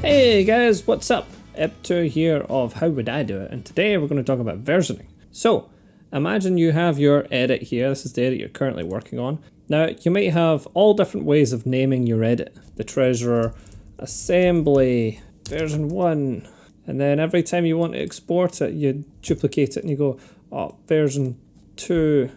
Hey guys, what's up? Ep2 here of How Would I Do It, and today we're going to talk about versioning. So, imagine you have your edit here. This is the edit you're currently working on. Now, you might have all different ways of naming your edit. The treasurer, assembly, version 1, and then every time you want to export it, you duplicate it and you go, oh, version 2.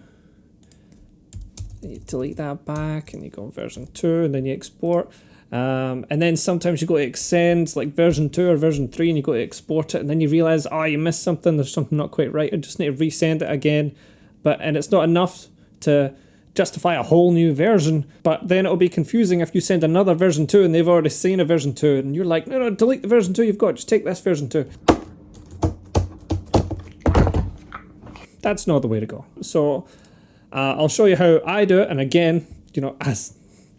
And you delete that back and you go version 2 and then you export. And then sometimes you go to extend like version 2 or version 3 and you go to export it and then you realize, oh, you missed something, there's something not quite right, I just need to resend it again. And it's not enough to justify a whole new version, but then it'll be confusing if you send another version 2 and they've already seen a version 2 and you're like, no, delete the version 2 you've got, just take this version 2. That's not the way to go. So I'll show you how I do it, and again, you know, as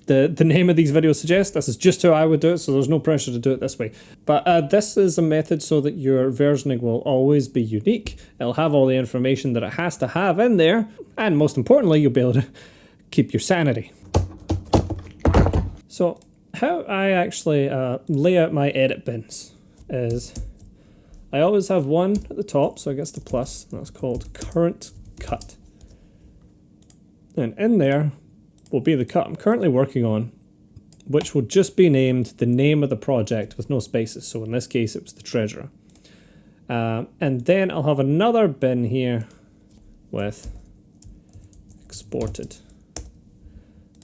the name of these videos suggests, this is just how I would do it, so there's no pressure to do it this way. But this is a method so that your versioning will always be unique. It'll have all the information that it has to have in there, and most importantly, you'll be able to keep your sanity. So how I actually lay out my edit bins is I always have one at the top, so I guess the plus, and that's called current cut. And in there will be the cut I'm currently working on, which will just be named the name of the project with no spaces. So in this case, it was the treasurer. And then I'll have another bin here with exported,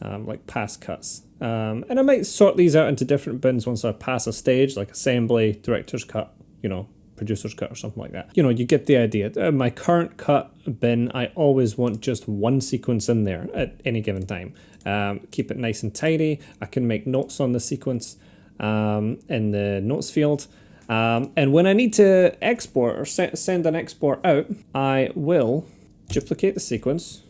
like past cuts. And I might sort these out into different bins once I pass a stage, like assembly, director's cut, you know, producer's cut or something like that. You know, you get the idea. My current cut bin, I always want just one sequence in there at any given time. Keep it nice and tidy. I can make notes on the sequence in the notes field. And when I need to export or send an export out, I will duplicate the sequence.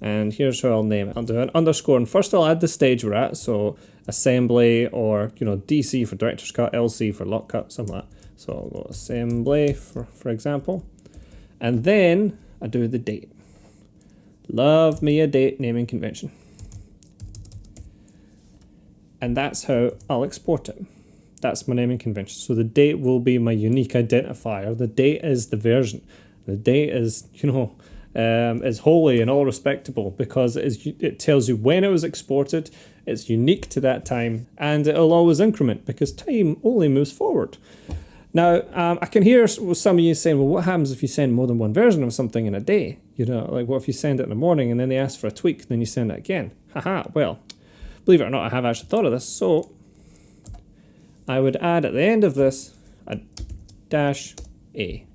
And here's how I'll name it. I'll do an underscore, and first I'll add the stage we're at, so assembly, or you know, DC for director's cut, LC for lock cut, something like that. So I'll go assembly for example, and then I do the date. Love me a date naming convention, and that's how I'll export it. That's my naming convention. So the date will be my unique identifier. The date is the version. The date is, you know, is holy and all respectable because it tells you when it was exported, it's unique to that time, and it'll always increment because time only moves forward. Now, I can hear some of you saying, well, what happens if you send more than one version of something in a day? You know, like what if you send it in the morning and then they ask for a tweak, then you send it again? Haha, well, believe it or not, I have actually thought of this. So I would add at the end of this a -a.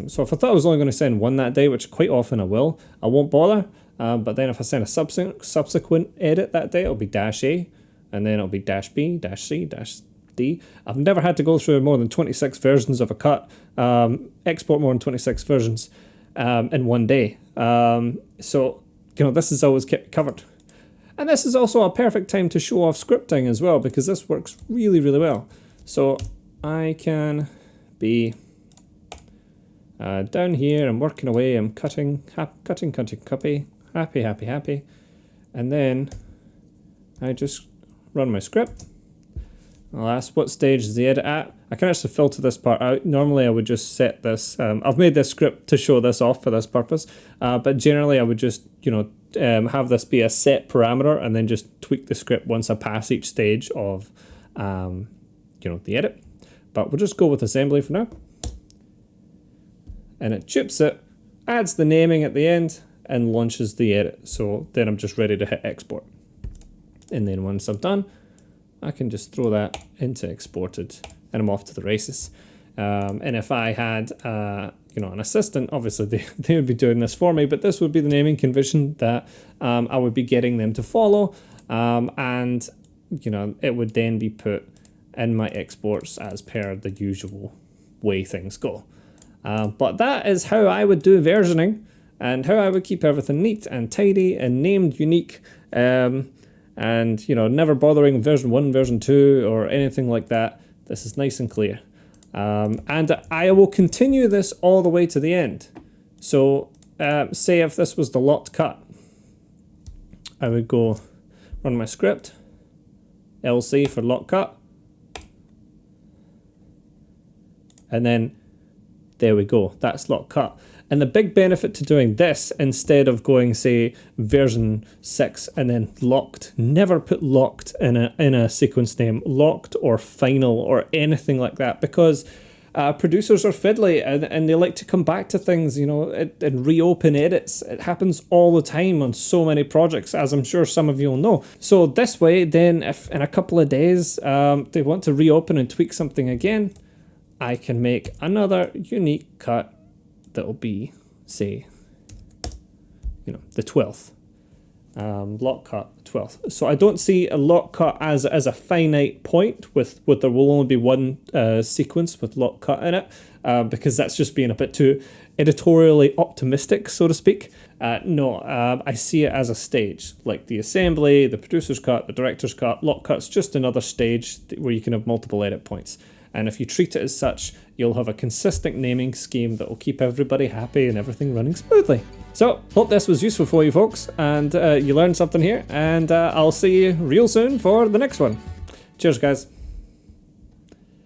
So if I thought I was only going to send one that day, which quite often I will, I won't bother. But then if I send a subsequent edit that day, it'll be -a, and then it'll be -b, -c, -d. I've never had to go through more than 26 versions of a cut, export more than 26 versions in one day. So, you know, this is always kept covered. And this is also a perfect time to show off scripting as well, because this works really, really well. So I can be down here, I'm working away, I'm cutting, copy, happy, and then I just run my script. I'll ask what stage is the edit at. I can actually filter this part out. Normally I would just set this, I've made this script to show this off for this purpose, but generally I would just, you know, have this be a set parameter and then just tweak the script once I pass each stage of, you know, the edit. But we'll just go with assembly for now. And it chips it, adds the naming at the end, and launches the edit. So then I'm just ready to hit export. And then once I'm done, I can just throw that into exported, and I'm off to the races. And if I had, you know, an assistant, obviously they would be doing this for me, but this would be the naming convention that I would be getting them to follow. And, you know, it would then be put in my exports as per the usual way things go. But that is how I would do versioning and how I would keep everything neat and tidy and named unique, and, you know, never bothering version 1, version 2 or anything like that. This is nice and clear. And I will continue this all the way to the end. So say if this was the locked cut, I would go run my script, LC for lock cut. And then there we go, that's lock cut. And the big benefit to doing this, instead of going, say, version 6 and then locked, never put locked in a sequence name, locked or final or anything like that, because producers are fiddly and they like to come back to things, you know, and reopen edits. It happens all the time on so many projects, as I'm sure some of you will know. So this way, then, if in a couple of days they want to reopen and tweak something again, I can make another unique cut that'll be, say, you know, the 12th. Lock cut 12th. So I don't see a lock cut as a finite point with there will only be one sequence with lock cut in it, because that's just being a bit too editorially optimistic, so to speak. I see it as a stage, like the assembly, the producer's cut, the director's cut. Lock cut's just another stage where you can have multiple edit points. And if you treat it as such, you'll have a consistent naming scheme that will keep everybody happy and everything running smoothly. So, hope this was useful for you folks, and you learned something here, and I'll see you real soon for the next one. Cheers, guys.